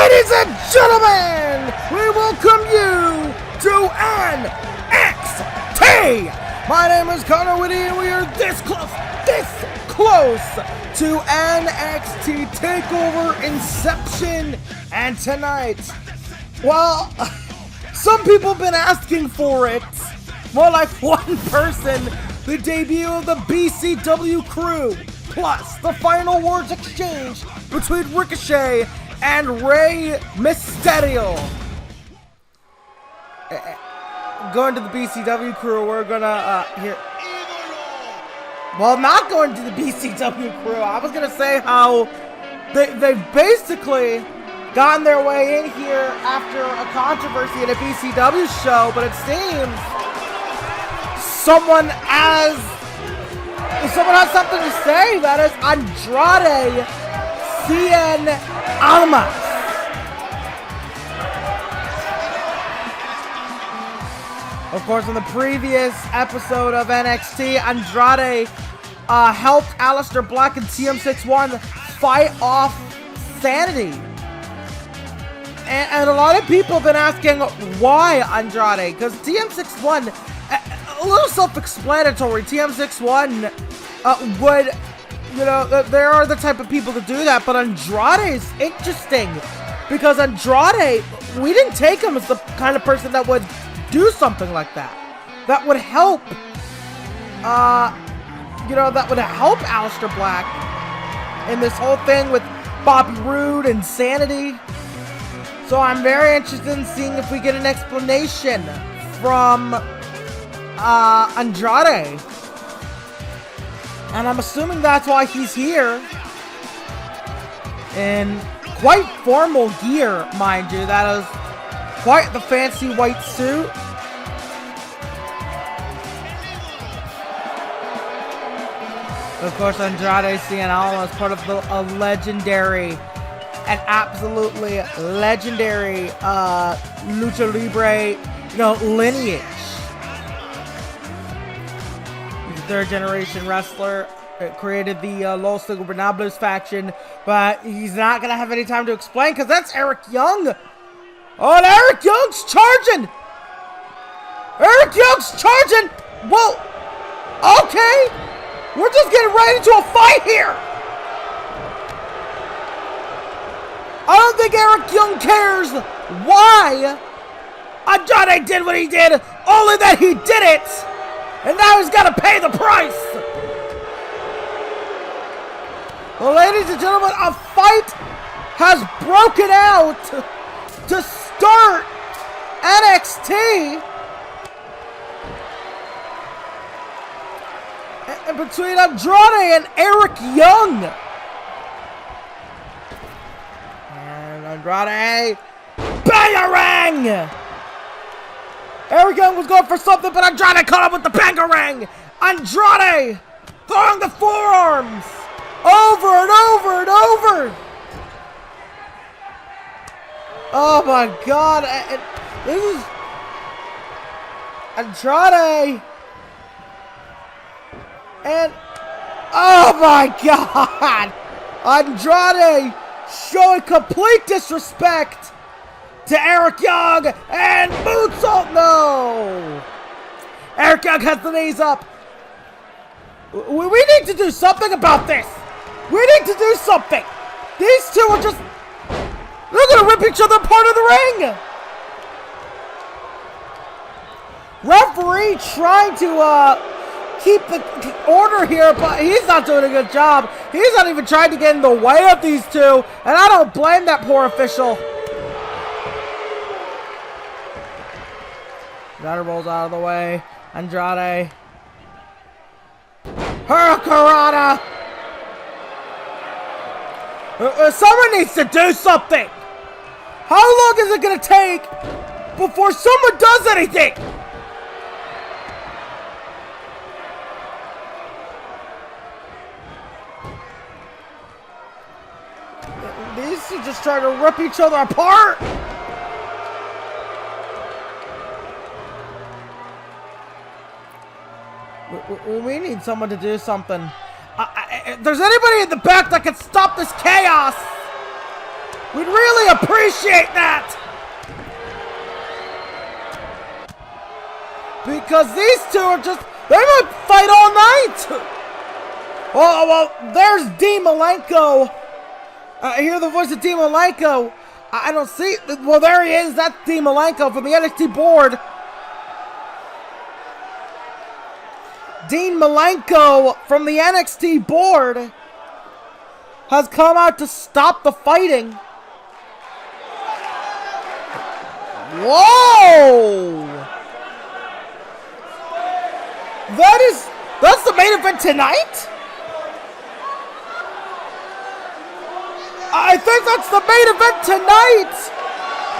Ladies and gentlemen, we welcome you to NXT. My name is Connor Whitty, and we are this close to NXT Takeover Inception. And tonight, well, some people have been asking for it. More like one person, the debut of the BCW crew, plus the final words exchange between Ricochet and Rey Mysterio. Going to the BCW crew, we're gonna hear. Well, not going to the BCW crew. I was gonna say how they've basically gotten their way in here after a controversy at a BCW show, but it seems someone has something to say. That is Andrade, Cien, Almas. Of course, in the previous episode of NXT, Andrade helped Aleister Black and TM61 fight off Sanity. And a lot of people have been asking why Andrade, because TM61, a little self-explanatory, TM61 would, you know, there are the type of people to do that, but Andrade is interesting, because Andrade, we didn't take him as the kind of person that would do something like that. That would help, that would help Aleister Black in this whole thing with Roode and Sanity. So I'm very interested in seeing if we get an explanation from Andrade. And I'm assuming that's why he's here. In quite formal gear, mind you. That is quite the fancy white suit. Of course, Andrade Cien Almas, part of the legendary and absolutely legendary Lucha Libre, lineage. He's a third-generation wrestler. Created the Los Ingobernables faction, but he's not gonna have any time to explain because that's Eric Young. Oh, and Eric Young's charging! Eric Young's charging! Well, okay. We're just getting right into a fight here. I don't think Eric Young cares why Andrade did what he did, only that he did it. And now he's got to pay the price. Well, ladies and gentlemen, a fight has broken out to start NXT. And between Andrade and Eric Young. And Andrade, bangarang! Eric Young was going for something, but Andrade caught him with the bangarang. Andrade throwing the forearms over and over and over. Oh my God! This is Andrade. And, oh my God! Andrade showing complete disrespect to Eric Young, and moonsault, no! Eric Young has the knees up. We need to do something about this. We need to do something. These two are just, they're gonna rip each other apart in the ring. Referee trying to, keep the order here, but he's not doing a good job. He's not even trying to get in the way of these two, and I don't blame that poor official. Andrade rolls out of the way. Andrade. Hurricanrana! Someone needs to do something! How long is it gonna take before someone does anything? These two just trying to rip each other apart. We need someone to do something. If there's anybody in the back that can stop this chaos, We'd really appreciate that. Because these two are just, they might fight all night. Oh, well, there's Dean Malenko. I hear the voice of Dean Malenko. I don't see, well, there he is. That's Dean Malenko from the NXT board. Dean Malenko from the NXT board has come out to stop the fighting. Whoa! That's the main event tonight? I think that's the main event tonight.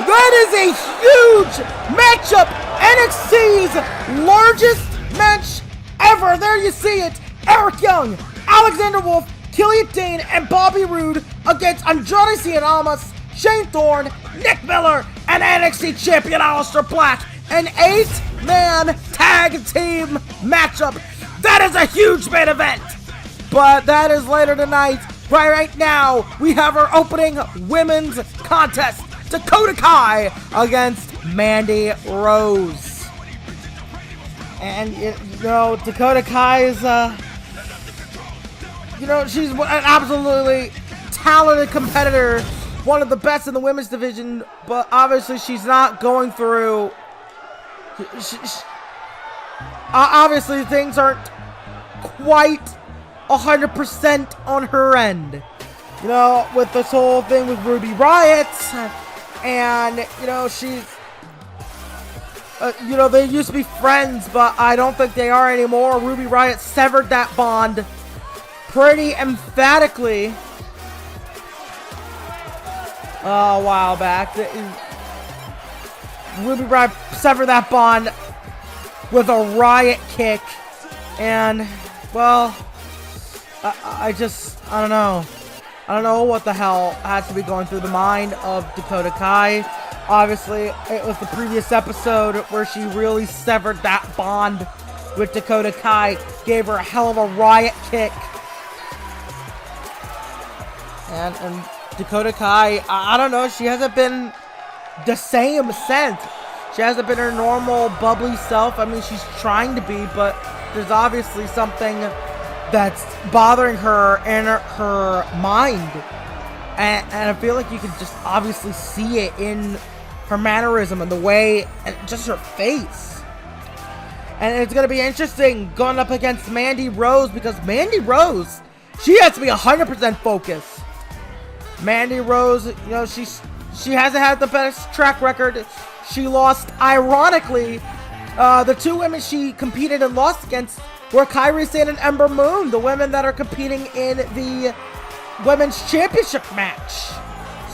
That is a huge matchup. NXT's largest match ever. There you see it. Eric Young, Alexander Wolf, Killian Dane, and Bobby Roode against Andrade, Cien, Almas, Shane Thorne, Nick Miller, and NXT champion Aleister Black. An 8-man tag team matchup. That is a huge main event. But that is later tonight. Right now, we have our opening women's contest. Dakota Kai against Mandy Rose. And, you know, Dakota Kai is, you know, she's an absolutely talented competitor. One of the best in the women's division. But obviously, she's not going through... obviously, things aren't quite 100% on her end. You know, with this whole thing with Ruby Riot, and, you know, she's, you know, they used to be friends, but I don't think they are anymore. Ruby Riot severed that bond pretty emphatically a while back. Ruby Riot severed that bond with a Riot kick, and, well, I don't know. I don't know what the hell has to be going through the mind of Dakota Kai. Obviously, it was the previous episode where she really severed that bond with Dakota Kai, gave her a hell of a Riot kick. And Dakota Kai, I don't know, she hasn't been the same since. She hasn't been her normal bubbly self. I mean, she's trying to be, but there's obviously something that's bothering her in her mind. And I feel like you can just obviously see it in her mannerism and the way, and just her face. And it's going to be interesting going up against Mandy Rose, because Mandy Rose, she has to be 100% focused. Mandy Rose, you know, she hasn't had the best track record. She lost, ironically, the two women she competed and lost against were Kairi Sane and Ember Moon, the women that are competing in the Women's Championship match.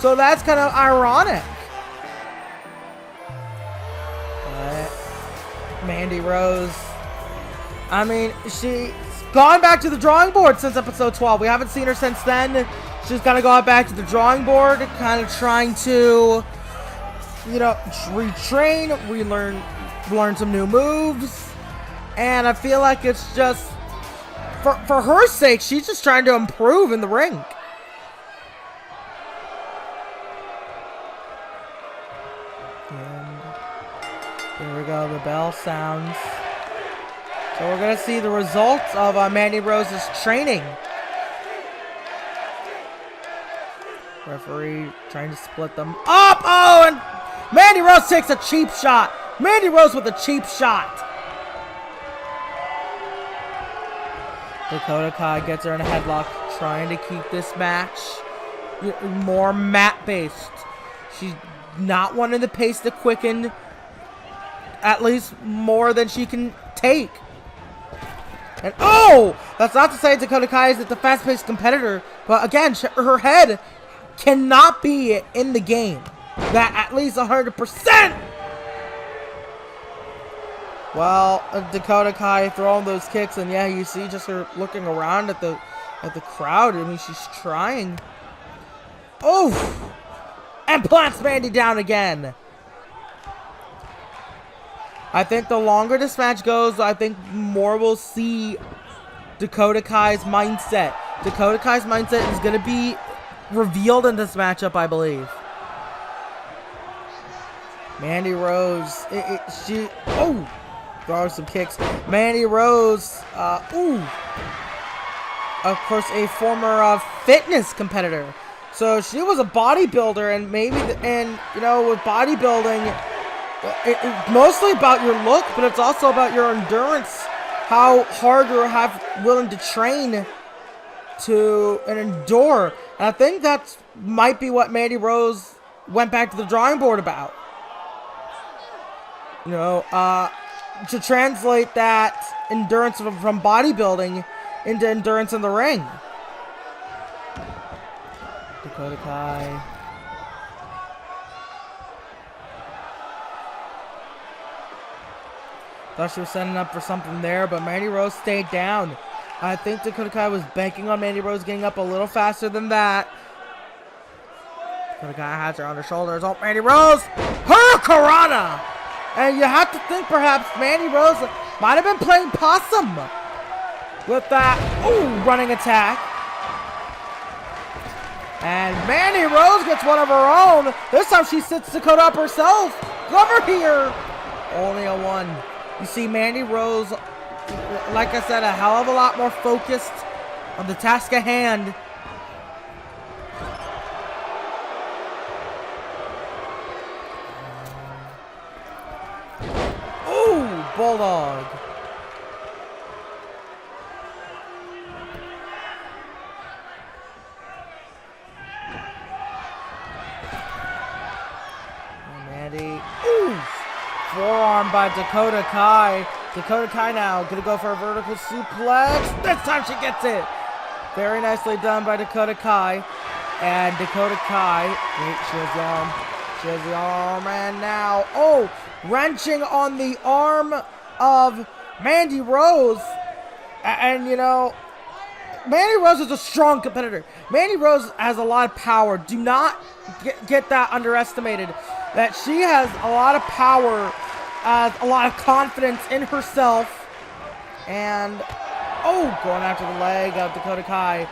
So that's kind of ironic. Mandy Rose, I mean, she's gone back to the drawing board since episode 12. We haven't seen her since then. She's kind of gone back to the drawing board, kind of trying to, you know, retrain, learn some new moves. And I feel like it's just, for her sake, she's just trying to improve in the ring. And here we go, the bell sounds. So we're going to see the results of Mandy Rose's training. Referee trying to split them up. Oh, and Mandy Rose takes a cheap shot. Mandy Rose with a cheap shot. Dakota Kai gets her in a headlock, trying to keep this match more mat-based. She's not wanting the pace to quicken, at least more than she can take. And oh! That's not to say Dakota Kai isn't the fast-paced competitor, but again, her head cannot be in the game. That at least 100%! Well, Dakota Kai throwing those kicks, and yeah, you see just her looking around at the crowd. I mean, she's trying. Oh! And plants Mandy down again. I think the longer this match goes, I think more we'll see Dakota Kai's mindset. Dakota Kai's mindset is going to be revealed in this matchup, I believe. Mandy Rose, she throws some kicks. Mandy Rose, of course, a former fitness competitor. So she was a bodybuilder, and you know, with bodybuilding, it's mostly about your look, but it's also about your endurance, how hard you're willing to train to and endure. And I think that might be what Mandy Rose went back to the drawing board about. You know, to translate that endurance from bodybuilding into endurance in the ring. Dakota Kai. Thought she was setting up for something there, but Mandy Rose stayed down. I think Dakota Kai was banking on Mandy Rose getting up a little faster than that. Dakota Kai has her on her shoulders. Oh, Mandy Rose! Hurricanrana! And you have to think perhaps Mandy Rose might have been playing possum with that running attack. And Mandy Rose gets one of her own. This time she sits Dakota up herself. Cover here. Only a one. You see Mandy Rose, like I said, a hell of a lot more focused on the task at hand. Bulldog. Mandy. Forearm by Dakota Kai. Dakota Kai now gonna go for a vertical suplex. This time she gets it. Very nicely done by Dakota Kai. And Dakota Kai. Wait, she has the arm. She has the arm. And now, wrenching on the arm of Mandy Rose. And you know, Mandy Rose is a strong competitor. Mandy Rose has a lot of power. Do not get that underestimated. That she has a lot of power, a lot of confidence in herself. And going after the leg of Dakota Kai.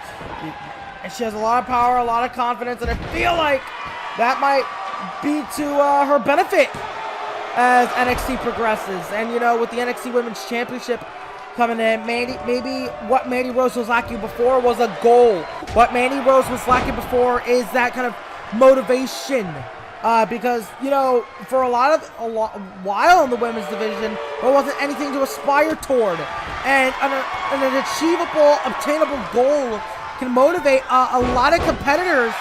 And she has a lot of power, a lot of confidence, and I feel like that might be to her benefit as NXT progresses. And you know, with the NXT Women's Championship coming in, maybe what Mandy Rose was lacking before was a goal. What Mandy Rose was lacking before is that kind of motivation. Because, you know, for a while in the women's division, there wasn't anything to aspire toward. And an achievable, obtainable goal can motivate a lot of competitors,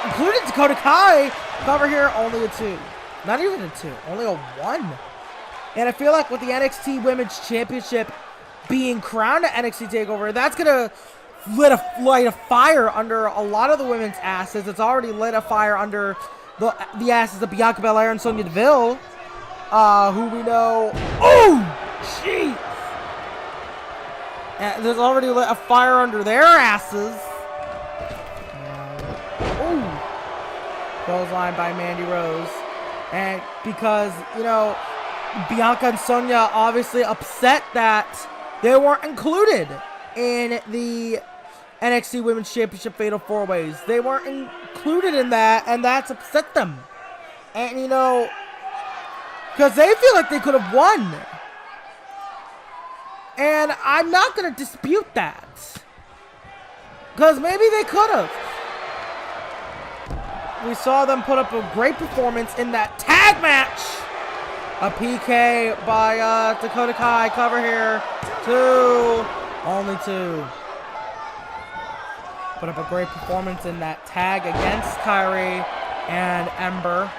including Dakota Kai. Cover here, only a 2. Not even a 2, only a 1. And I feel like with the NXT Women's Championship being crowned at NXT TakeOver, that's going to light a fire under a lot of the women's asses. It's already lit a fire under the asses of Bianca Belair and Sonya Deville, who we know. Jeez! And there's already lit a fire under their asses. Clothesline by Mandy Rose. And because, you know, Bianca and Sonya obviously upset that they weren't included in the NXT Women's Championship Fatal 4-Ways. They weren't included in that, and that's upset them. And, you know, because they feel like they could have won. And I'm not going to dispute that. Because maybe they could have. We saw them put up a great performance in that tag match. A PK by Dakota Kai. Cover here. 2. Only 2. Put up a great performance in that tag against Kyrie and Ember.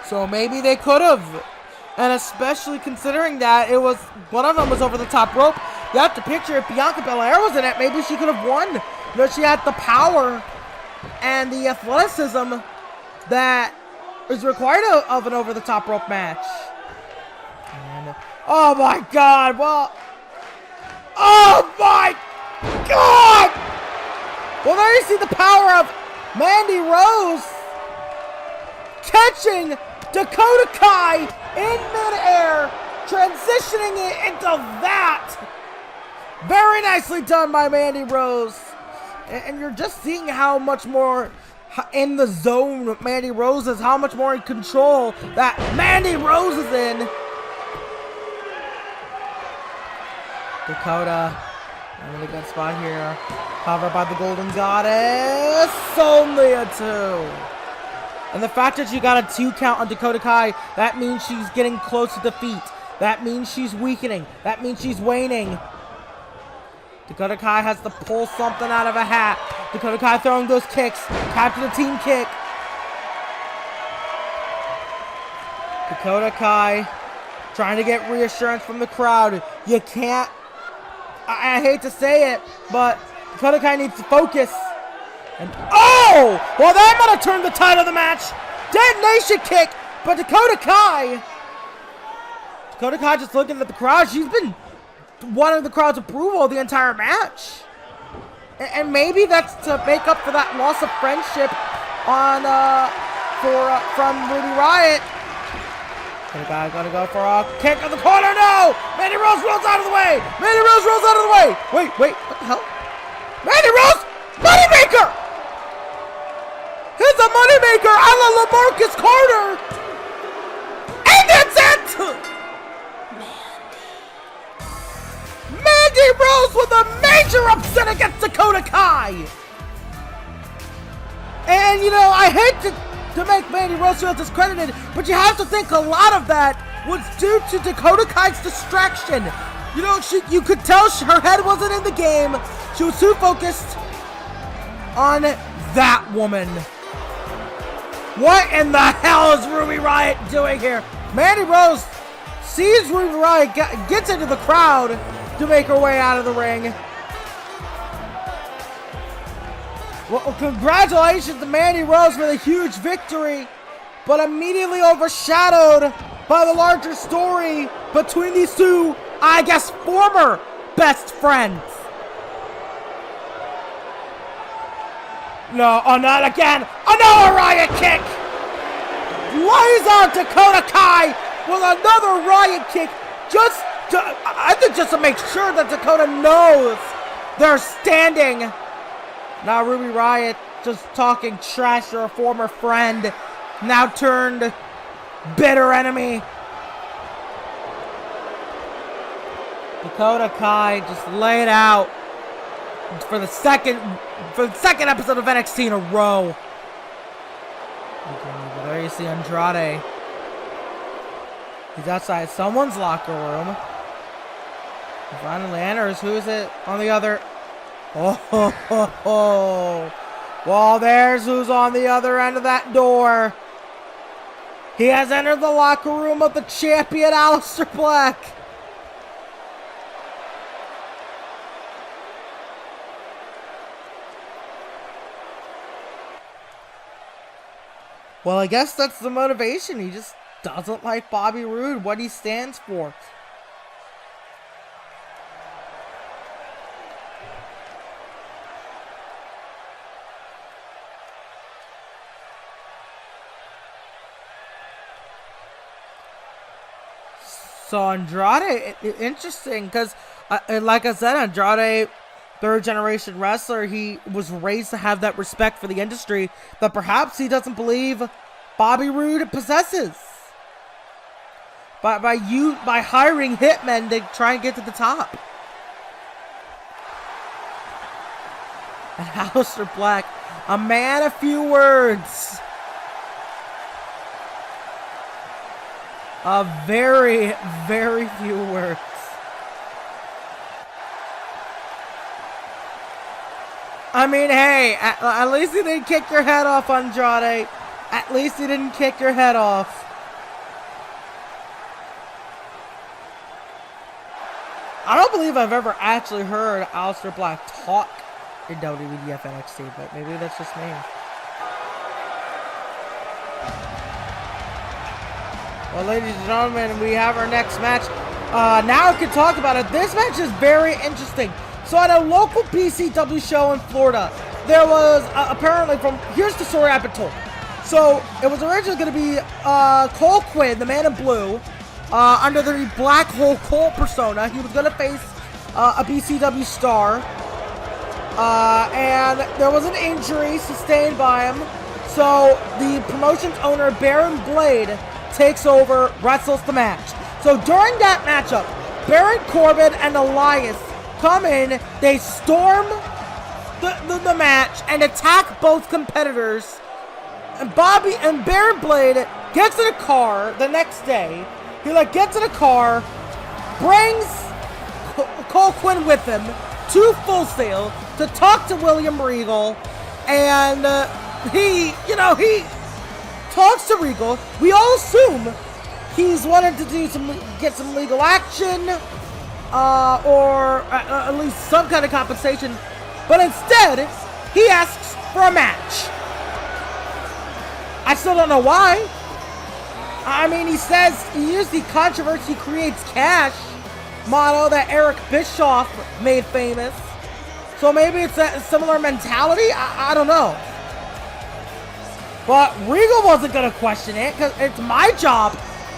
So maybe they could have. And especially considering that it was, one of them was over the top rope. You have to picture if Bianca Belair was in it, maybe she could have won. You know, she had the power and the athleticism that is required of an over the top rope match. And, oh my God, well, oh my God! Well, there you see the power of Mandy Rose catching Dakota Kai in midair, transitioning it into that. Very nicely done by Mandy Rose. And you're just seeing how much more in the zone Mandy Rose is, how much more in control that Mandy Rose is in. Dakota, in a really good spot here. Covered by the Golden Goddess. Only a 2. And the fact that you got a 2 count on Dakota Kai, that means she's getting close to defeat. That means she's weakening. That means she's waning. Dakota Kai has to pull something out of a hat. Dakota Kai throwing those kicks. Capture the team kick. Dakota Kai trying to get reassurance from the crowd. You can't. I hate to say it, but Dakota Kai needs to focus. And oh! Well, that might have turned the tide of the match. Detonation kick, but Dakota Kai just looking at the crowd. She's been wanting the crowd's approval the entire match. And maybe that's to make up for that loss of friendship on from Ruby Riot. Dakota Kai gonna go for a kick in the corner. No! Mandy Rose rolls out of the way. Mandy Rose rolls out of the way. Wait, what the hell? Mandy Rose, moneymaker. It's a moneymaker a la LaMarcus Carter. And that's it. Mandy Rose with a major upset against Dakota Kai. And you know, I hate to make Mandy Rose feel discredited, but you have to think a lot of that was due to Dakota Kai's distraction. You know, you could tell her head wasn't in the game. She was too focused on that woman. What in the hell is Ruby Riot doing here? Mandy Rose sees Ruby Riot, gets into the crowd to make her way out of the ring. Well, congratulations to Mandy Rose with a huge victory, but immediately overshadowed by the larger story between these two, I guess, former best friends. No, oh, not again. Another Riot kick. Lays out Dakota Kai with another Riot kick. I think just to make sure that Dakota knows they're standing. Now Ruby Riot just talking trash to her former friend, now turned bitter enemy. Dakota Kai just laid out for the second episode of NXT in a row. Okay, there you see Andrade. He's outside someone's locker room. He finally enters. Who is it on the other? Oh. Well, there's who's on the other end of that door. He has entered the locker room of the champion, Aleister Black. Well, I guess that's the motivation. He just doesn't like Bobby Roode, what he stands for. So Andrade, interesting, because like I said, Andrade, third generation wrestler, he was raised to have that respect for the industry that perhaps he doesn't believe Bobby Roode possesses. By hiring hitmen to try and get to the top. And Aleister Black, a man of few words. Very, very few words. I mean, hey, at least he didn't kick your head off, Andrade. At least he didn't kick your head off. I don't believe I've ever actually heard Aleister Black talk in WEDF NXT, but maybe that's just me. Well, ladies and gentlemen, we have our next match. Now I can talk about it. This match is very interesting. So at a local PCW show in Florida, there was apparently here's the story I've been told. So it was originally going to be Cole Quinn, the man in blue, under the Black Hole Cole persona. He was going to face a BCW star. and there was an injury sustained by him. So the promotion's owner, Baron Blade, takes over, wrestles the match. So during that matchup, Baron Corbin and Elias come in, they storm the match and attack both competitors. And Baron Blade gets in a car the next day. He gets in a car, brings Cole Quinn with him to Full Sail to talk to William Regal, and he talks to Regal. We all assume he's wanted to get some legal action, or at least some kind of compensation, but instead he asks for a match. I still don't know why. I mean, he says he used the controversy creates cash motto that Eric Bischoff made famous. So maybe it's a similar mentality? I don't know. But Regal wasn't going to question it, because it's my job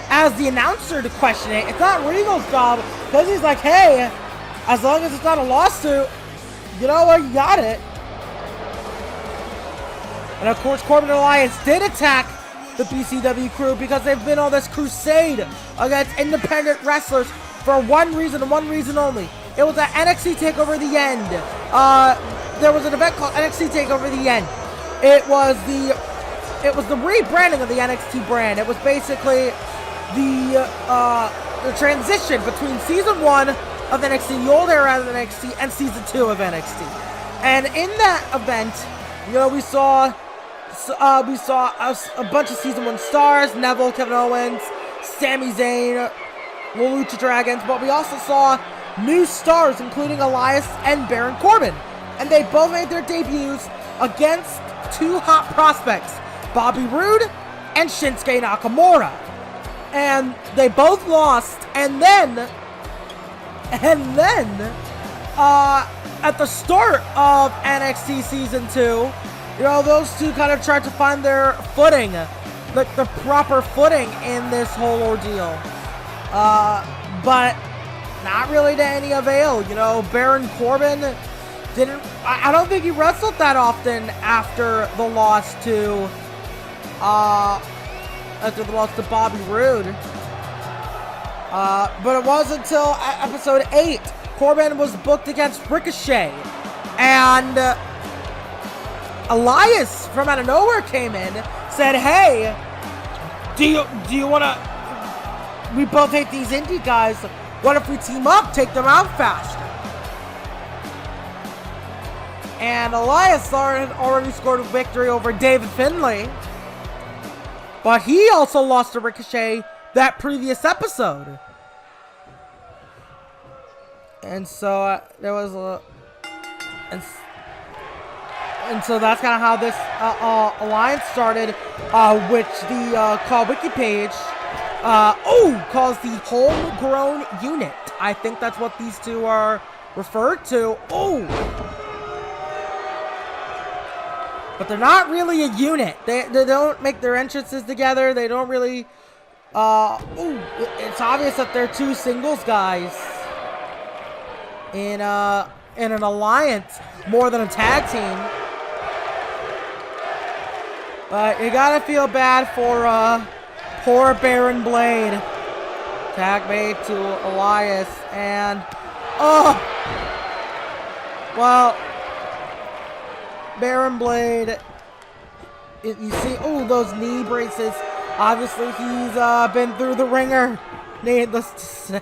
as the announcer to question it. It's not Regal's job, because he's like, hey, as long as it's not a lawsuit, you know what, you got it. And of course, Corbin and Elias did attack the BCW crew because they've been on this crusade against independent wrestlers for one reason and one reason only. It was the NXT Takeover The End. There was an event called NXT Takeover The End. It was the rebranding of the NXT brand. It was basically the transition between season 1 of NXT, the old era of NXT, and season 2 of NXT. And in that event, we saw a bunch of season 1 stars: Neville, Kevin Owens, Sami Zayn, the Lucha Dragons, but we also saw new stars, including Elias and Baron Corbin. And they both made their debuts against two hot prospects, Bobby Roode and Shinsuke Nakamura. And they both lost, and then at the start of NXT Season 2, those two kind of tried to find their footing, like the proper footing in this whole ordeal. But not really to any avail. Baron Corbin I don't think he wrestled that often after the loss to Bobby Roode. But it was until episode 8, Corbin was booked against Ricochet, and Elias from out of nowhere came in, said, hey, do you want to, we both hate these indie guys, what if we team up, take them out faster? And Elias had already scored a victory over David Finlay, but he also lost to Ricochet that previous episode. And so there was and so that's kind of how this alliance started, which the Call Wiki page calls the Homegrown Unit. I think that's what these two are referred to. But they're not really a unit. They don't make their entrances together. They don't really... it's obvious that they're two singles guys in an alliance more than a tag team. But you gotta feel bad for poor Baron Blade. Tag made to Elias, and well, Baron Blade, you see, those knee braces. Obviously, he's been through the ringer, needless to say.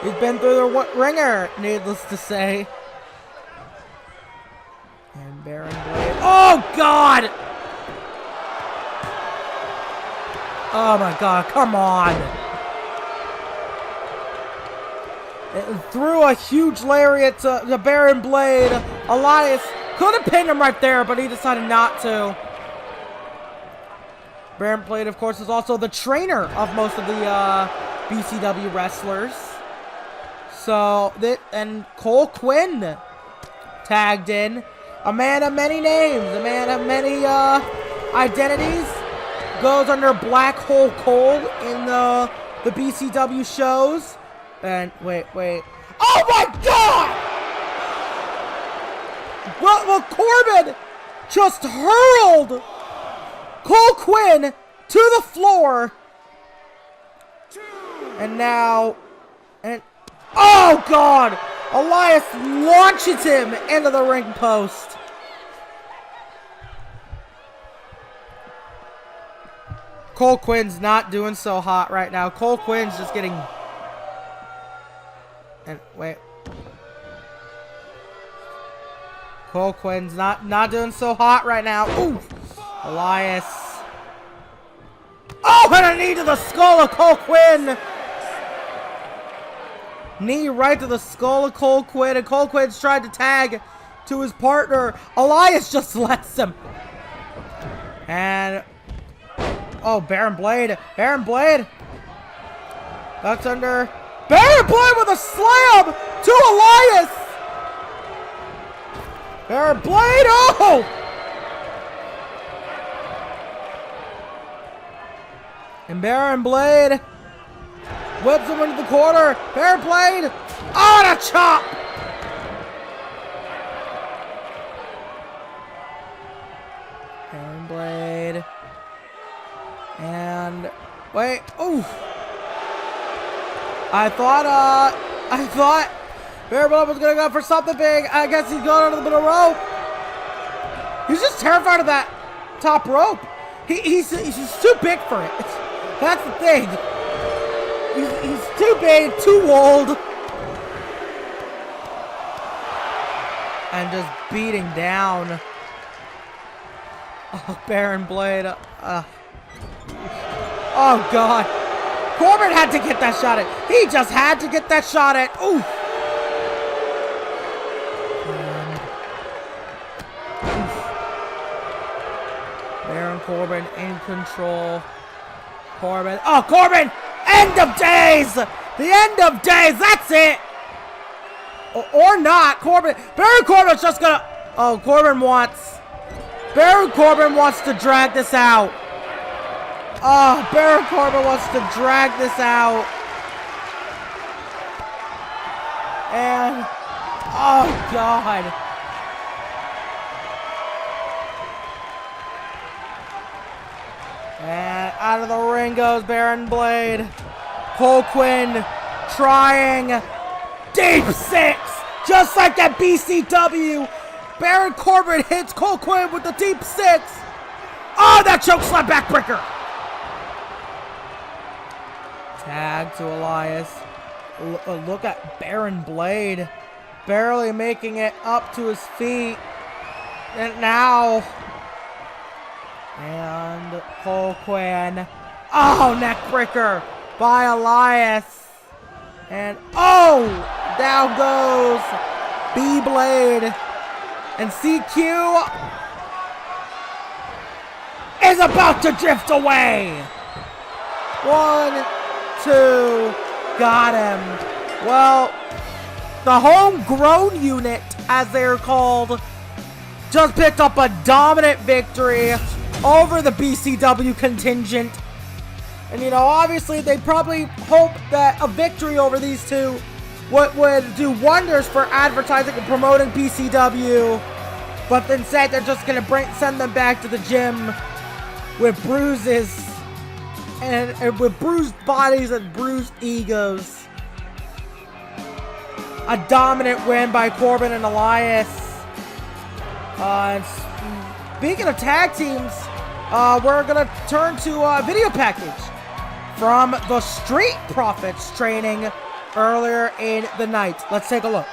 He's been through the ringer, needless to say. And Baron Blade. Oh, God! Oh, my God. Come on. It threw a huge lariat to Baron Blade. Elias could have pinned him right there, but he decided not to. Baron Blade, of course, is also the trainer of most of the BCW wrestlers. So, and Cole Quinn tagged in. A man of many names, a man of many identities. Goes under Black Hole Cole in the BCW shows. And wait. Oh Oh my God! Well, Corbin just hurled Cole Quinn to the floor. And now, oh God! Elias launches him into the ring post. Cole Quinn's not doing so hot right now. Cole Quinn's just getting... And wait. Cole Quinn's not doing so hot right now. Ooh! Elias. Oh, and a knee to the skull of Cole Quinn. Knee right to the skull of Cole Quinn, and Cole Quinn's tried to tag to his partner. Elias just lets him. And... oh, Baron Blade. Baron Blade. That's under. Baron Blade with a slam to Elias. Baron Blade. Oh! And Baron Blade whips him into the corner. Baron Blade. Oh, and a chop. Baron Blade. And wait, oh! I thought Baron Blade was gonna go for something big. I guess he's going under the middle rope. He's just terrified of that top rope. He's too big for it. That's the thing. He's too big, too old, and just beating down. Oh, Baron Blade. Oh, God. Corbin had to get that shot at. He just had to get that shot at. Ooh. Baron Corbin in control. Corbin. Oh, Corbin. End of days. The end of days. That's it. Or not. Corbin. Baron Corbin's just going to. Oh, Baron Corbin wants to drag this out. Oh, Baron Corbin wants to drag this out. And, oh, God. And out of the ring goes Baron Blade. Cole Quinn trying deep six. Just like that BCW. Baron Corbin hits Cole Quinn with the deep six. Oh, that choke slam backbreaker. Tag to Elias. Look at Baron Blade. Barely making it up to his feet. And now. And Cole Quinn. Oh, neckbreaker by Elias. And oh, down goes B-Blade. And CQ is about to drift away. 1, 2, got him. Well, the homegrown unit, as they're called, just picked up a dominant victory over the BCW contingent. And, you know, obviously they probably hoped that a victory over these two would do wonders for advertising and promoting BCW. But instead, they're just going to send them back to the gym with bruises and with bruised bodies and bruised egos. A dominant win by Corbin and Elias. Speaking of tag teams, we're going to turn to a video package from the Street Profits training earlier in the night. Let's take a look.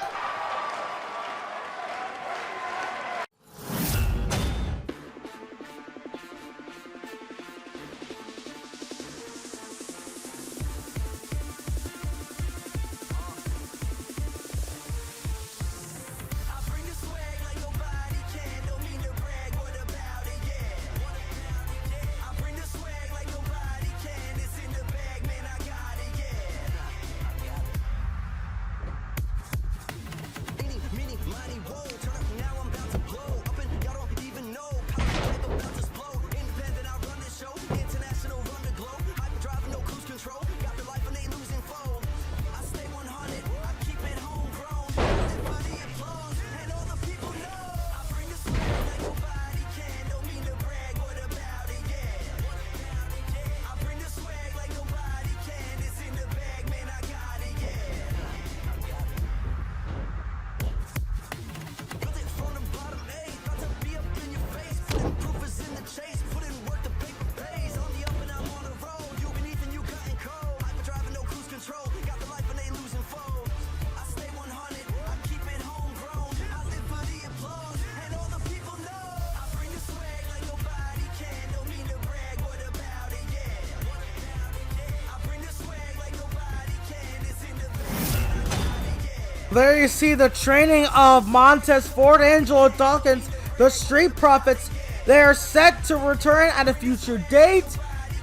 There you see the training of Montez Ford, Angelo Dawkins, the Street Profits. They are set to return at a future date.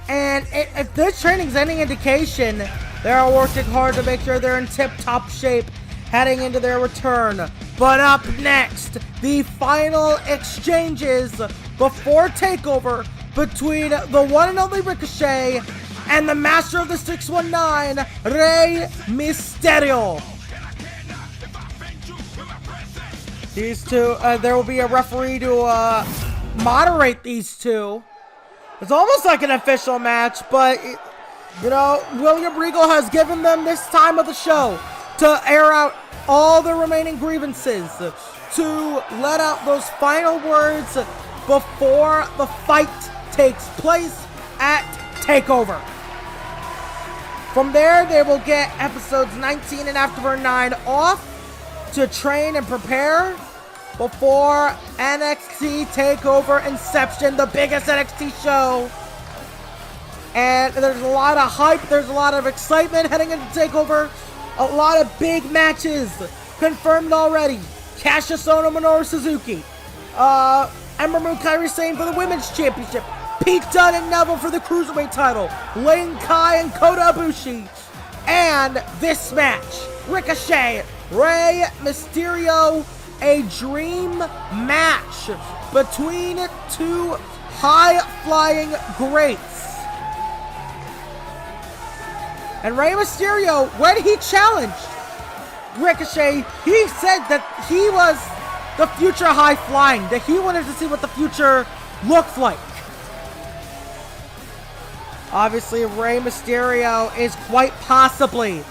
And if this training is any indication, they are working hard to make sure they're in tip-top shape heading into their return. But up next, the final exchanges before TakeOver between the one and only Ricochet and the master of the 619, Rey Mysterio. These two, there will be a referee to moderate these two. It's almost like an official match, but, you know, William Regal has given them this time of the show to air out all the remaining grievances, to let out those final words before the fight takes place at TakeOver. From there, they will get episodes 19 and after 9 off to train and prepare before NXT Takeover Inception, the biggest NXT show. And there's a lot of hype, there's a lot of excitement heading into TakeOver. A lot of big matches confirmed already. Cassius Ohno, Minoru Suzuki. Ember Moon, Kairi Sane for the Women's Championship. Pete Dunne and Neville for the Cruiserweight title. Lane Kai and Kota Ibushi. And this match, Ricochet, Rey Mysterio, a dream match between two high-flying greats. And Rey Mysterio, when he challenged Ricochet, he said that he was the future high-flying, that he wanted to see what the future looked like. Obviously, Rey Mysterio is quite possibly,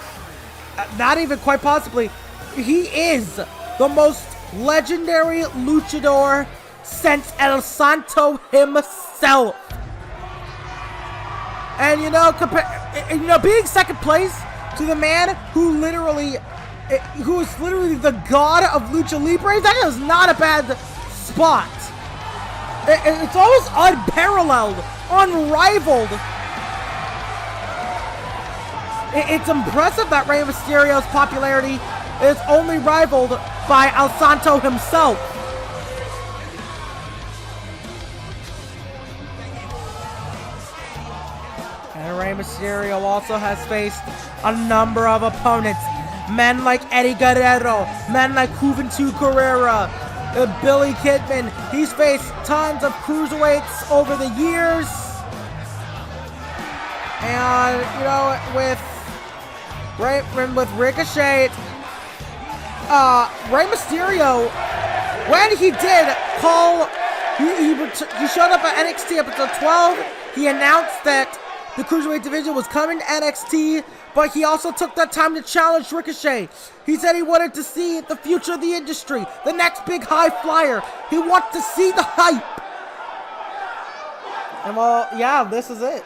not even quite possibly, he is the most legendary luchador since El Santo himself. And being second place to the man who is literally the god of Lucha Libre, that is not a bad spot. It's almost unparalleled, unrivaled. It's impressive that Rey Mysterio's popularity is only rivaled by El Santo himself. And Rey Mysterio also has faced a number of opponents. Men like Eddie Guerrero, men like Juventud Guerrera, Billy Kidman. He's faced tons of cruiserweights over the years. And, with Ricochet, Rey Mysterio, when he did call, he showed up at NXT episode 12. He announced that the Cruiserweight division was coming to NXT, but he also took that time to challenge Ricochet. He said he wanted to see the future of the industry, the next big high flyer. He wants to see the hype. And well, yeah, this is it.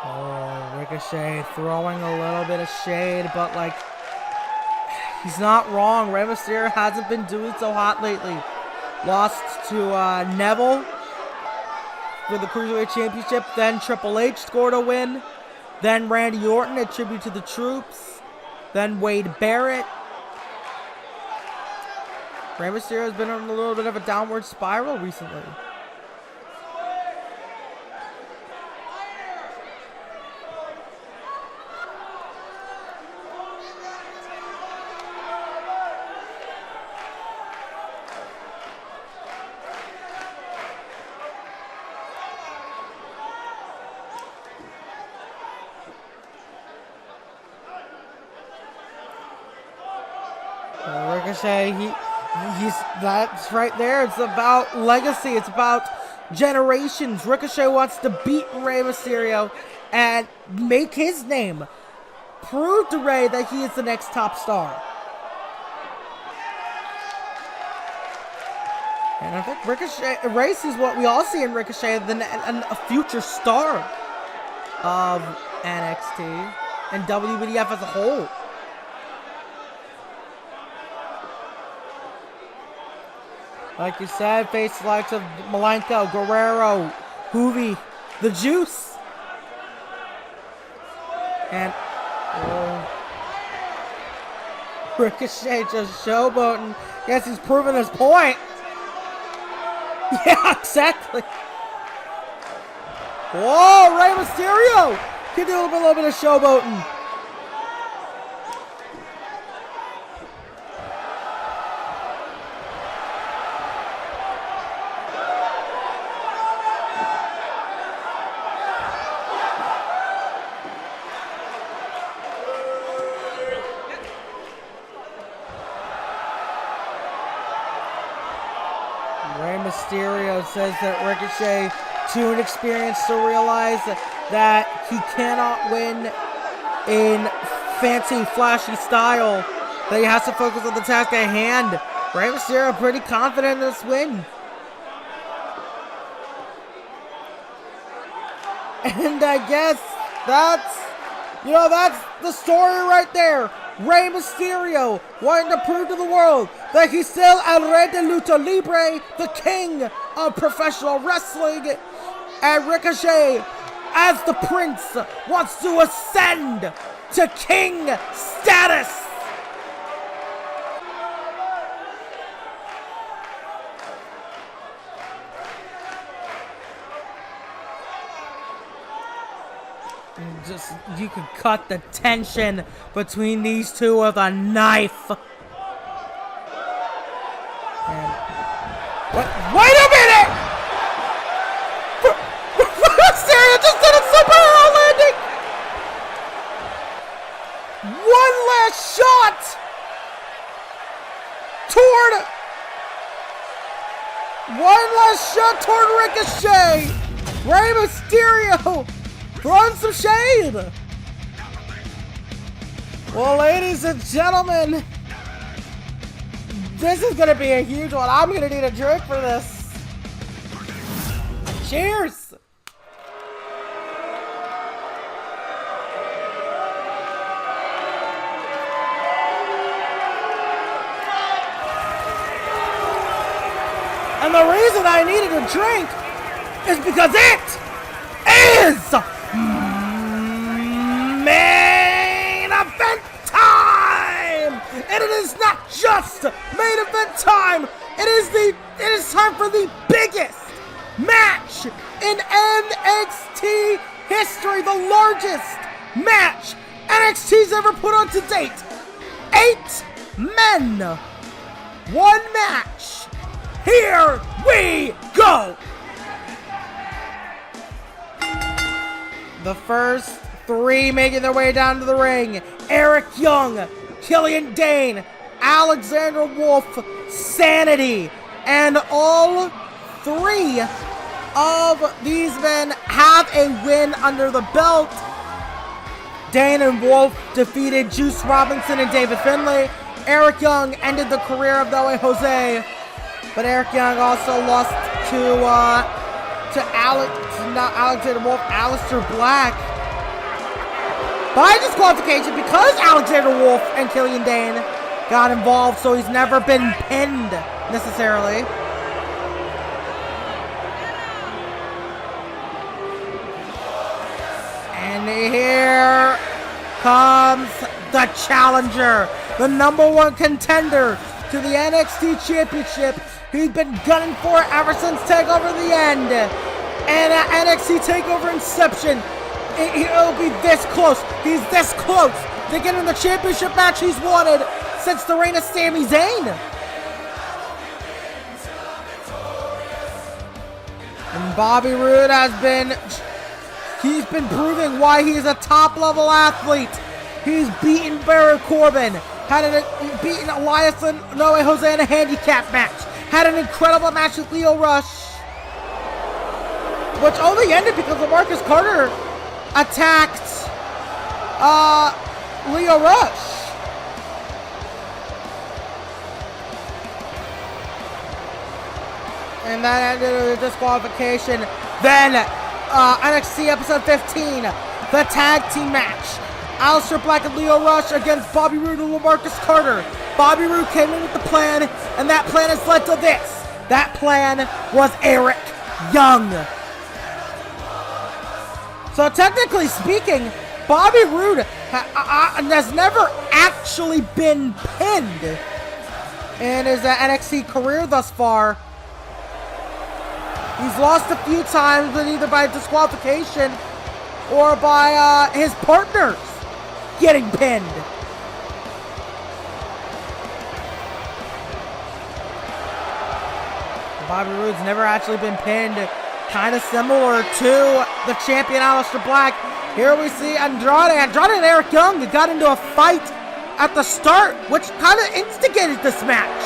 Oh, Ricochet throwing a little bit of shade, but he's not wrong. Rey Mysterio hasn't been doing so hot lately. Lost to Neville for the Cruiserweight Championship. Then Triple H scored a win. Then Randy Orton, a tribute to the troops. Then Wade Barrett. Rey Mysterio has been on a little bit of a downward spiral recently. Ricochet, that's right there. It's about legacy. It's about generations. Ricochet wants to beat Rey Mysterio and make his name. Prove to Rey that he is the next top star. And I think Rey sees what we all see in Ricochet, a future star of NXT and WEDF as a whole. Like you said, face likes of Malenko, Guerrero, Hoovy, the juice. And Ricochet just showboating. Guess he's proving his point. Yeah, exactly. Whoa, Rey Mysterio can do a little bit of showboating. Rey Mysterio says that Ricochet too inexperienced to realize that he cannot win in fancy, flashy style, that he has to focus on the task at hand. Rey Mysterio pretty confident in this win. And I guess that's the story right there. Rey Mysterio wanting to prove to the world that he's still El Rey de Lucha Libre, the king of professional wrestling. And Ricochet, as the prince, wants to ascend to king status. You can cut the tension between these two with a knife. And wait a minute! Mysterio just did a superhero landing! One last shot toward Ricochet! Rey Mysterio throwing some shade! Well, ladies and gentlemen, this is gonna be a huge one. I'm gonna need a drink for this. Cheers! And the reason I needed a drink is because it is main event time! And it is not just main event time. It is time for the biggest match in NXT history, the largest match NXT's ever put on to date. 8 men, 1 match. Here we go! The first 3 making their way down to the ring: Eric Young, Killian Dane, Alexander Wolf, Sanity. And all 3 of these men have a win under the belt. Dane and Wolf defeated Juice Robinson and David Finlay. Eric Young ended the career of No Way Jose. But Eric Young also lost to Alexander Wolf, Aleister Black by disqualification because Alexander Wolf and Killian Dane got involved, so he's never been pinned necessarily. And here comes the challenger, the #1 contender to the NXT Championship. He's been gunning for it ever since Takeover the end. And at NXT Takeover Inception, it'll be this close. He's this close to getting the championship match he's wanted since the reign of Sami Zayn. And Bobby Roode he's been proving why he's a top-level athlete. He's beaten Baron Corbin, beaten Elias and No Way Jose in a handicap match, had an incredible match with Lio Rush, which only ended because LaMarcus Carter attacked Lio Rush. And that ended with a disqualification. Then NXT episode 15, the tag team match. Aleister Black and Lio Rush against Bobby Roode and LaMarcus Carter. Bobby Roode came in with the plan, and that plan has led to this. That plan was Eric Young. So technically speaking, Bobby Roode has never actually been pinned in his NXT career thus far. He's lost a few times, but either by disqualification or by his partners getting pinned. Bobby Roode's never actually been pinned. Kind of similar to the champion Aleister Black. Here we see Andrade and Eric Young got into a fight at the start, which kind of instigated this match.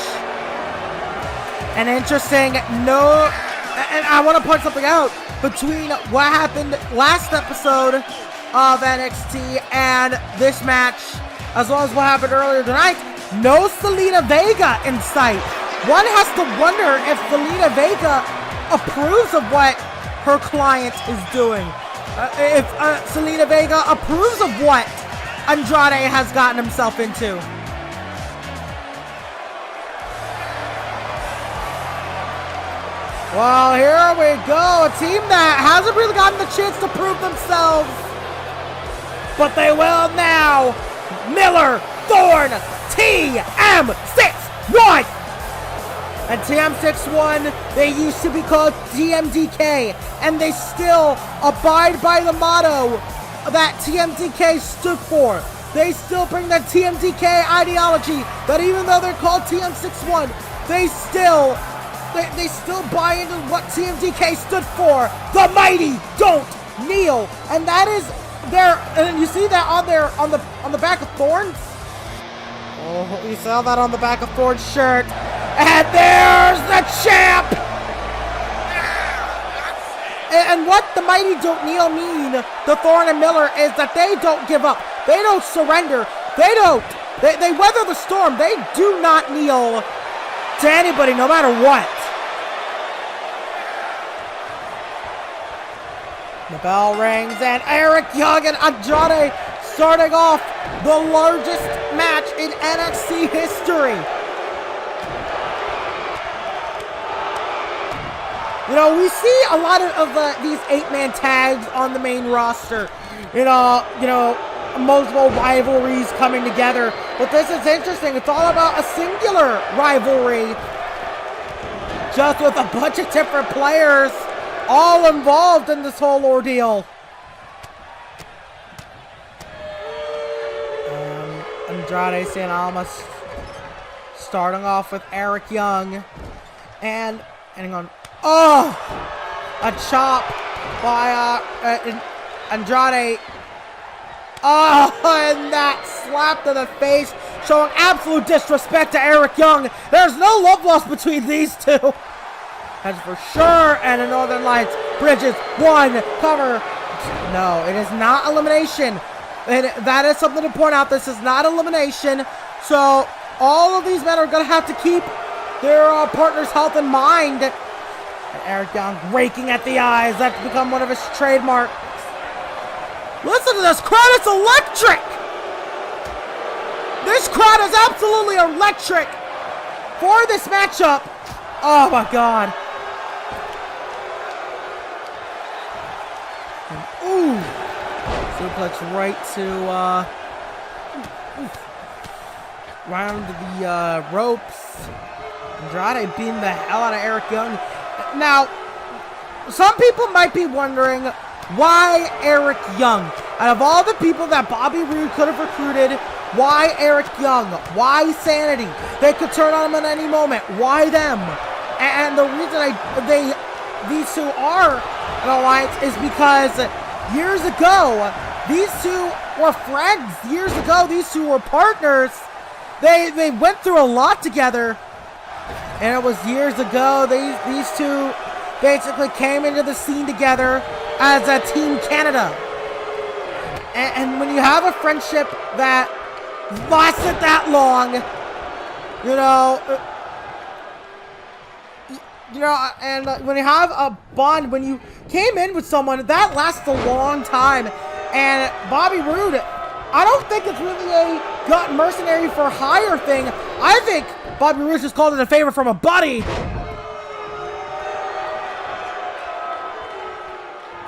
And interesting, and I want to point something out between what happened last episode of NXT and this match, as well as what happened earlier tonight. No Zelina Vega in sight. One has to wonder if Zelina Vega approves of what her client is doing. If Zelina Vega approves of what Andrade has gotten himself into. Well, here we go. A team that hasn't really gotten the chance to prove themselves. But they will now. Miller, Thorne, TM61. And TM61, they used to be called TMDK, and they still abide by the motto that TMDK stood for. They still bring that TMDK ideology, that even though they're called TM61, they still buy into what TMDK stood for. The mighty don't kneel, and that is their. And you see that on the back of Thorne's. Oh, you saw that on the back of Thorne's shirt. And there's the champ! And what the mighty don't kneel mean to Thorne and Miller is that they don't give up. They don't surrender. They weather the storm. They do not kneel to anybody, no matter what. The bell rings, and Eric Young and Andrade starting off the largest match in NXT history. You know, we see a lot of these 8-man tags on the main roster. You know, multiple rivalries coming together. But this is interesting. It's all about a singular rivalry. Just with a bunch of different players all involved in this whole ordeal. Andrade and Almas starting off with Eric Young. And ending on... Oh! A chop by Andrade. Oh, and that slap to the face, showing absolute disrespect to Eric Young. There's no love lost between these two. That's for sure. And the Northern Lights, Bridges, one, cover. No, it is not elimination. And that is something to point out. This is not elimination. So all of these men are going to have to keep their partner's health in mind. And Eric Young raking at the eyes. That's become one of his trademarks. Listen to this crowd. It's electric. This crowd is absolutely electric for this matchup. Oh, my God. And, ooh. Suplex right to, round the ropes. Andrade beating the hell out of Eric Young. Now, some people might be wondering, why Eric Young? Out of all the people that Bobby Roode could have recruited, why Eric Young? Why Sanity? They could turn on him at any moment. Why them? And the reason these two are an alliance is because years ago, these two were friends. Years ago, these two were partners. They went through a lot together. And it was years ago, these two basically came into the scene together as a Team Canada. And when you have a friendship that lasted that long, and when you have a bond, when you came in with someone, that lasts a long time. And Bobby Roode, I don't think it's really a gut mercenary for hire thing. I think Bobby Roode just called it a favor from a buddy.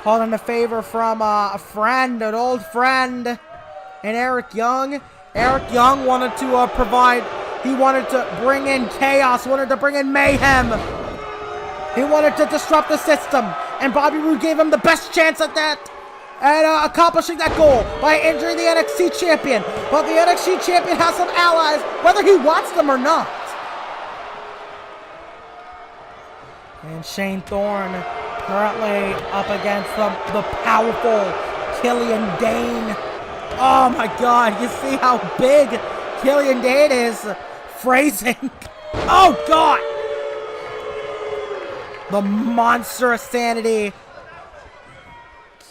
Called in a favor from a friend, an old friend, and Eric Young. Eric Young wanted to he wanted to bring in chaos, wanted to bring in mayhem. He wanted to disrupt the system, and Bobby Roode gave him the best chance at that, and accomplishing that goal by injuring the NXT champion. But the NXT champion has some allies, whether he wants them or not. And Shane Thorne currently up against the powerful Killian Dane. Oh my God, you see how big Killian Dane is? Phrasing. Oh God! The monster of Sanity.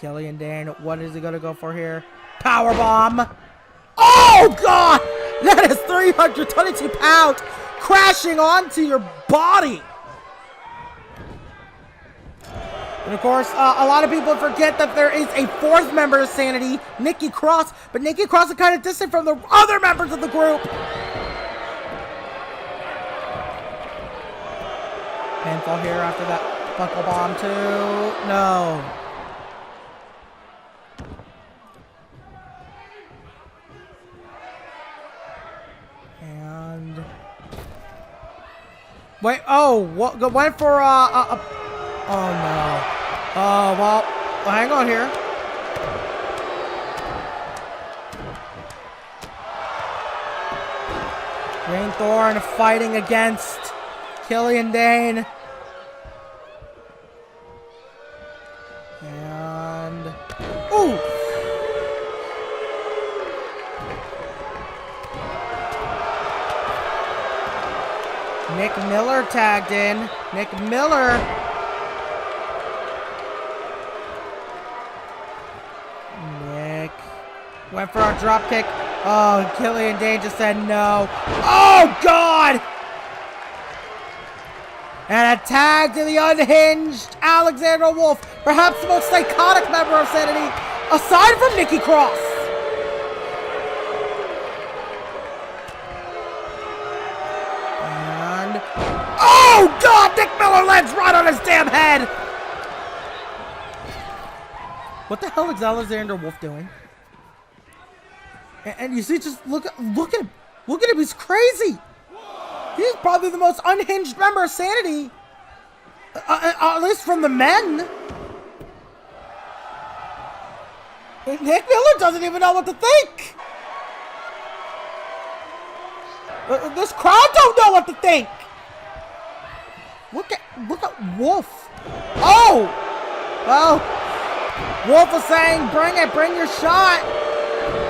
Killian Dane, what is he gonna go for here? Powerbomb. Oh God! That is 322 pounds crashing onto your body. And of course, a lot of people forget that there is a fourth member of Sanity, Nikki Cross, but Nikki Cross is kind of distant from the other members of the group. Pinfall here after that buckle bomb too. No. And wait. Oh, what? Went for oh no. Oh, well, hang on here. Shane Thorne fighting against Killian Dane. And ooh! Nick Miller tagged in. Nick Miller. Went for a drop kick. Oh, Killian Dane just said no. Oh, God! And a tag to the unhinged Alexander Wolf. Perhaps the most psychotic member of Sanity, aside from Nikki Cross. And oh, God! Nick Miller lands right on his damn head. What the hell is Alexander Wolf doing? And you see, just look at him. Look at him. He's crazy. He's probably the most unhinged member of Sanity, at least from the men. Nick Miller doesn't even know what to think. This crowd don't know what to think. Look at Wolf. Oh, well, Wolf is saying, "Bring it, bring your shot."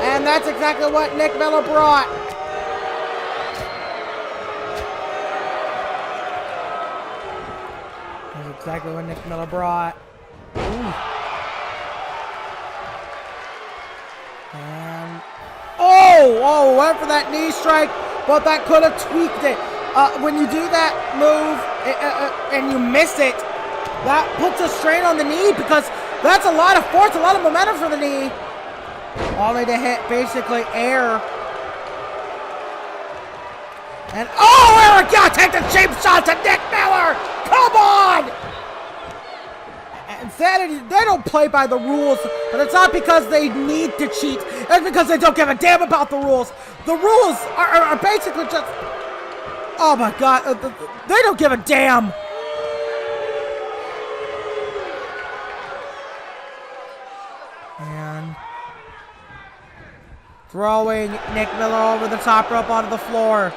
And that's exactly what Nick Miller brought. That's exactly what Nick Miller brought. Ooh. And oh, went for that knee strike, but that could have tweaked it. When you do that move and you miss it, that puts a strain on the knee because that's a lot of force, a lot of momentum for the knee. Only to hit basically air. And oh, Eric Young take the cheap shot to Nick Miller. Come on! And Sanity, they don't play by the rules, but it's not because they need to cheat. It's because they don't give a damn about the rules. The rules are basically just, oh my God, they don't give a damn. And throwing Nick Miller over the top rope onto the floor.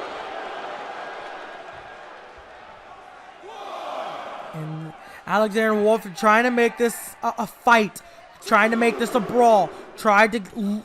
And Alexander Wolf trying to make this a fight, trying to make this a brawl, tried to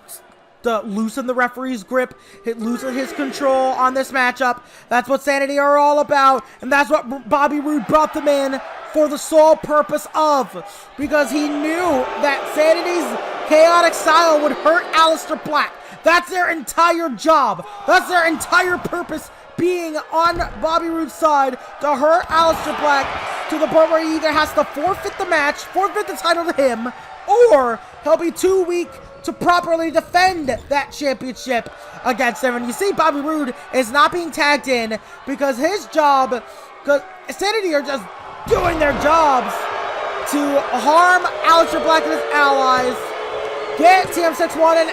loosen the referee's grip, loosen his control on this matchup. That's what Sanity are all about, and that's what Bobby Roode brought them in for the sole purpose of, because he knew that Sanity's chaotic style would hurt Aleister Black. That's their entire job. That's their entire purpose, being on Bobby Roode's side to hurt Aleister Black to the point where he either has to forfeit the match, forfeit the title to him, or he'll be too weak to properly defend that championship against him. And you see Bobby Roode is not being tagged in because his job, because Sanity are just doing their jobs to harm Aleister Black and his allies. Get TM61 and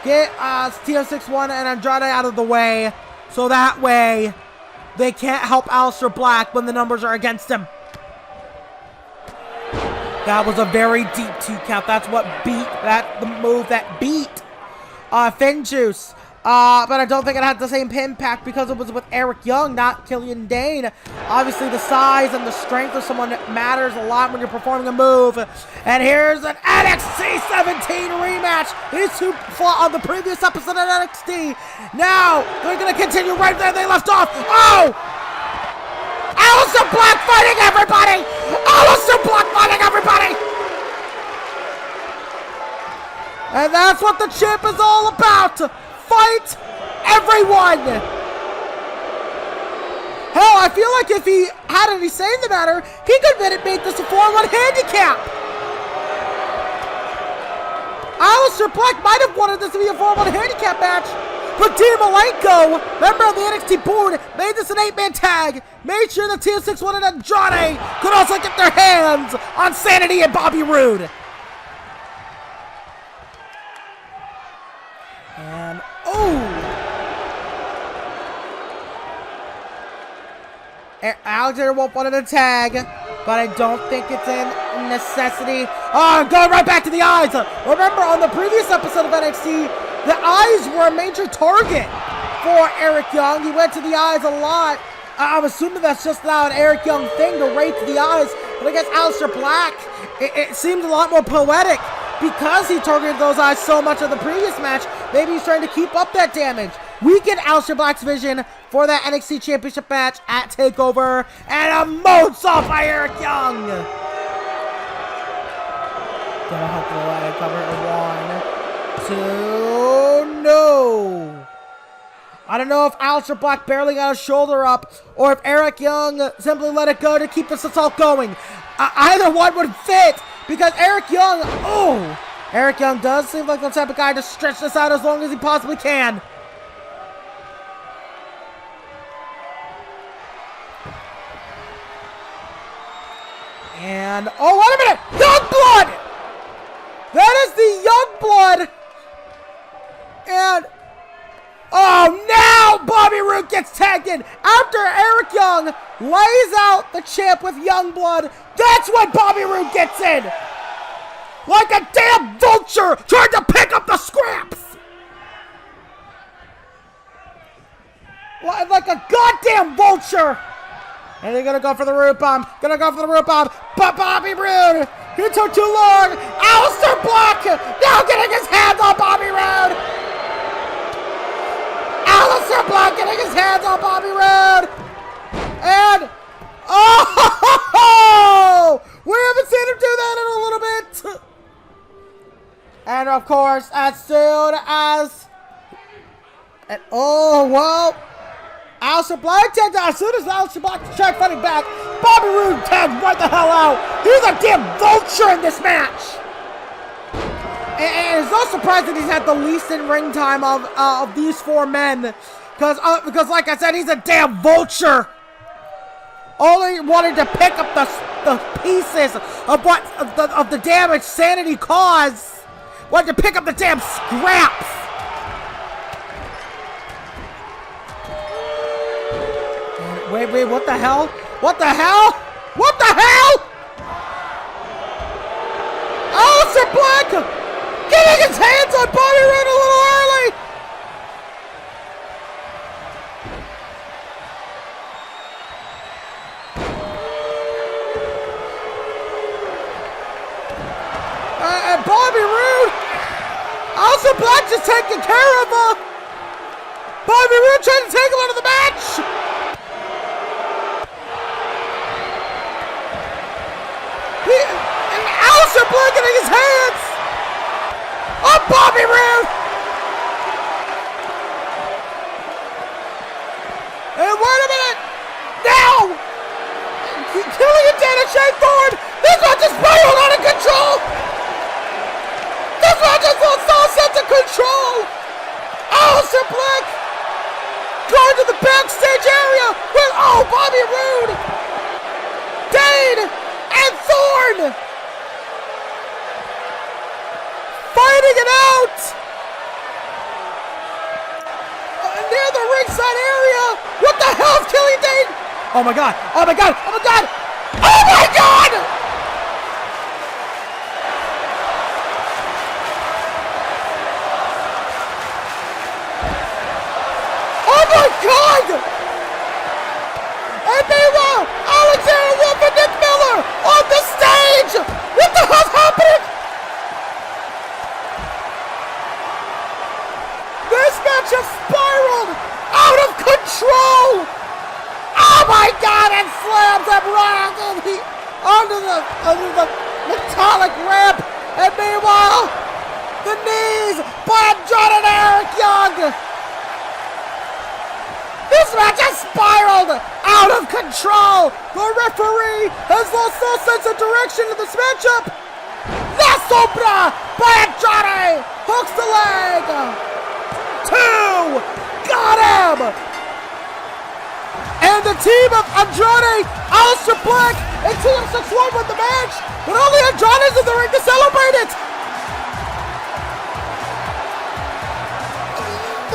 get TM61 and Andrade out of the way, so that way they can't help Aleister Black when the numbers are against him. That was a very deep 2 count. That's what the move that beat Finn Juice. But I don't think it had the same impact because it was with Eric Young, not Killian Dane. Obviously, the size and the strength of someone matters a lot when you're performing a move. And here's an NXT 17 rematch. These two fought on the previous episode of NXT. Now, they're going to continue right there they left off. Oh! Aleister Black fighting everybody! Aleister Black fighting everybody! And that's what the champ is all about! Fight everyone! Hell, I feel like if he had any say in the matter, he could make this a 4-on-1 handicap! Aleister Black might have wanted this to be a 4-on-1 handicap match, but Dean Malenko, member of the NXT board, made this an 8-man tag, made sure that TM61 and Andrade could also get their hands on Sanity and Bobby Roode. And, Alexander Wolf wanted a tag, but I don't think it's a necessity. Oh, going right back to the eyes. Remember, on the previous episode of NXT, the eyes were a major target for Eric Young. He went to the eyes a lot. I'm assuming that's just now an Eric Young thing to rate to the eyes. But against Aleister Black, it seemed a lot more poetic because he targeted those eyes so much in the previous match. Maybe he's trying to keep up that damage. Weaken Aleister Black's vision for that NXT Championship match at TakeOver. And a moonsault by Eric Young. Gonna help the leg cover. 1, 2, no. I don't know if Aleister Black barely got his shoulder up or if Eric Young simply let it go to keep this assault going. Either one would fit because Eric Young does seem like the type of guy to stretch this out as long as he possibly can. And, wait a minute! Young Blood! That is the Young Blood! And, now Bobby Roode gets tagged in. After Eric Young lays out the champ with Young Blood, that's when Bobby Roode gets in. Like a damn vulture trying to pick up the scraps. Like a goddamn vulture. And they're gonna go for the root bomb. But Bobby Roode, he took too long. Aleister Black now getting his hands on Bobby Roode. Aleister Black getting his hands on Bobby Roode. And, we haven't seen him do that in a little bit. And of course, as soon as, Aleister Black tagged out. As soon as Aleister Black tried fighting back, Bobby Roode tagged right the hell out. He's a damn vulture in this match. And it's no surprise that he's had the least in ring time of these 4 men. Because like I said, he's a damn vulture. Only wanted to pick up the pieces of the damage Sanity caused. Wanted to pick up the damn scraps. Wait, what the hell? What the hell? What the hell? Aleister Black getting his hands on Bobby Roode a little early. And Bobby Roode, Aleister Black just taking care of Bobby Roode trying to take him out of the match. And Aleister Black getting his hands on Bobby Roode. And wait a minute. Now, Killian Dane and Shane Thorne. This match is spiraled out of control. This match is lost all sense of control. Aleister Black going to the backstage area with, Bobby Roode, Dane, and turn! Fighting it out! Near the ringside area! What the hell is Killian Dane? Oh my god! Oh my god! Oh my god! Oh my god! Oh my god! And meanwhile, Alexander Wolf and Nick Miller on the stage! What the hell's happening? This match has spiraled out of control! Oh my god, and slams him right onto the metallic ramp! And meanwhile, the knees by Andrade and Eric Young! This match has spiraled out of control! The referee has lost all sense of direction in this matchup! La Sombra by Andrade! Hooks the leg! 2! Got him! And the team of Andrade, Aleister Black, and TM61 won the match, but only Andrade is in the ring to celebrate it!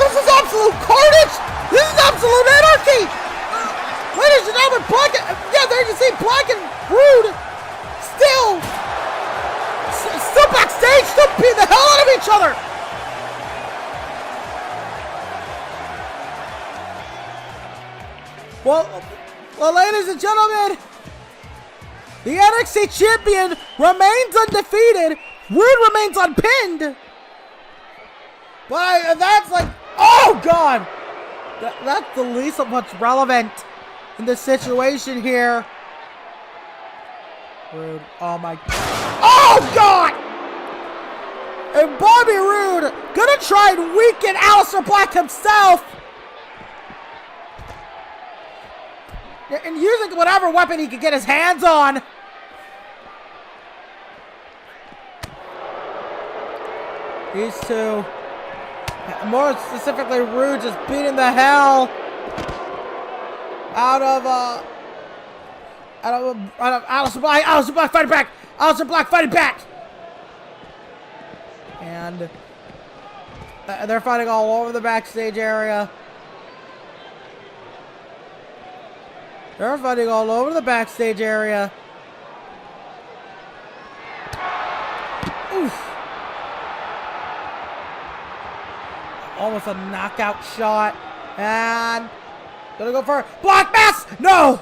This is absolute carnage! This is absolute anarchy! Ladies and gentlemen, there you see Black and Roode still backstage, still beating the hell out of each other! Well, ladies and gentlemen, the NXT champion remains undefeated. Roode remains unpinned. But that's like, oh god, that's the least of what's relevant in this situation here. Roode, oh my, oh god! And Bobby Roode gonna try and weaken Aleister Black himself. And using whatever weapon he could get his hands on. These two, more specifically Roode, just beating the hell out of Aleister Black. Aleister Black fighting back. Aleister Black fighting back. And they're fighting all over the backstage area. They're fighting all over the backstage area. Oof. Almost a knockout shot. And gonna go for Black Mass. No!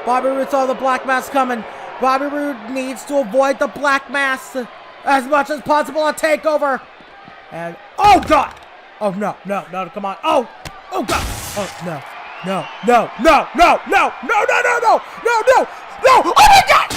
Bobby Roode saw the Black Mass coming. Bobby Roode needs to avoid the Black Mass as much as possible on TakeOver. And oh god! Oh no, come on. Oh god! Oh no. No! Oh my god!